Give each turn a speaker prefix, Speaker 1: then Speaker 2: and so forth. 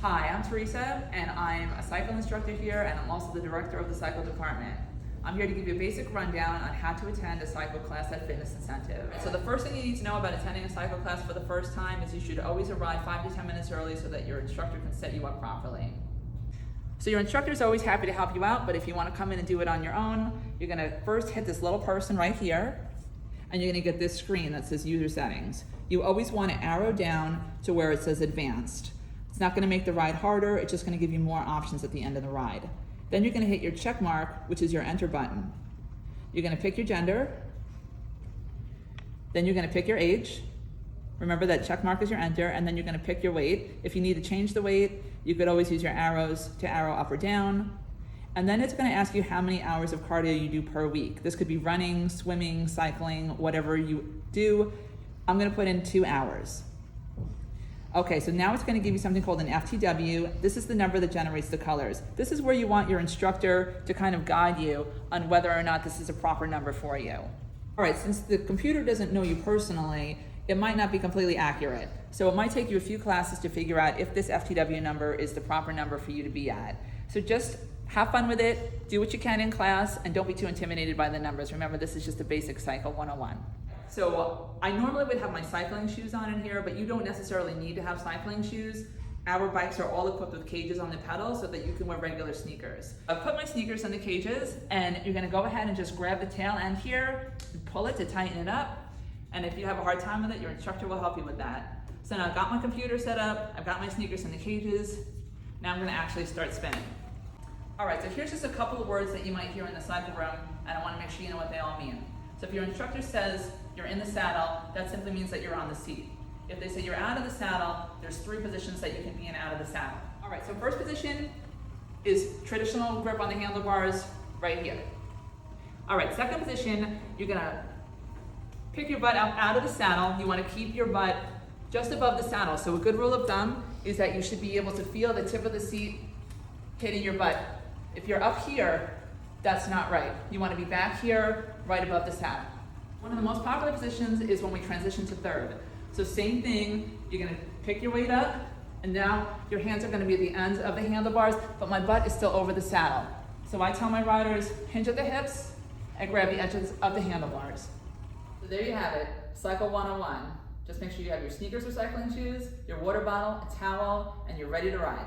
Speaker 1: Hi, I'm Theresa, and I'm a cycle instructor here, and I'm also the director of the cycle department. I'm here to give you a basic rundown on how to attend a cycle class at Fitness Incentive. So the first thing you need to know about attending a cycle class for the first time is you should always arrive 5 to 10 minutes early so that your instructor can set you up properly. So your instructor is always happy to help you out, but if you want to come in and do it on your own, you're going to first hit this little person right here, and you're going to get this screen that says User Settings. You always want to arrow down to where it says Advanced. It's not going to make the ride harder, it's just going to give you more options at the end of the ride. Then you're going to hit your check mark, which is your enter button. You're going to pick your gender. Then you're going to pick your age. Remember that check mark is your enter, and then you're going to pick your weight. If you need to change the weight, you could always use your arrows to arrow up or down. And then it's going to ask you how many hours of cardio you do per week. This could be running, swimming, cycling, whatever you do. I'm going to put in 2 hours. Okay, so now it's going to give you something called an FTW. This is the number that generates the colors. This is where you want your instructor to kind of guide you on whether or not this is a proper number for you. All right, since the computer doesn't know you personally, it might not be completely accurate. So it might take you a few classes to figure out if this FTW number is the proper number for you to be at. So just have fun with it, do what you can in class, and don't be too intimidated by the numbers. Remember, this is just a basic cycle 101. So I normally would have my cycling shoes on in here, but you don't necessarily need to have cycling shoes. Our bikes are all equipped with cages on the pedals so that you can wear regular sneakers. I've put my sneakers in the cages, and you're gonna go ahead and just grab the tail end here and pull it to tighten it up. And if you have a hard time with it, your instructor will help you with that. So now I've got my computer set up, I've got my sneakers in the cages. Now I'm gonna actually start spinning. All right, so here's just a couple of words that you might hear in the cycle room, and I wanna make sure you know what they all mean. So if your instructor says you're in the saddle, that simply means that you're on the seat. If they say you're out of the saddle, there's 3 positions that you can be in out of the saddle. All right, so first position is traditional grip on the handlebars right here. All right, second position, you're gonna pick your butt up out of the saddle. You wanna keep your butt just above the saddle. So a good rule of thumb is that you should be able to feel the tip of the seat hitting your butt. If you're up here, that's not right. You wanna be back here, right above the saddle. One of the most popular positions is when we transition to third. So same thing, you're gonna pick your weight up, and now your hands are gonna be at the ends of the handlebars, but my butt is still over the saddle. So I tell my riders, hinge at the hips and grab the edges of the handlebars. So there you have it, Cycle 101. Just make sure you have your sneakers or cycling shoes, your water bottle, a towel, and you're ready to ride.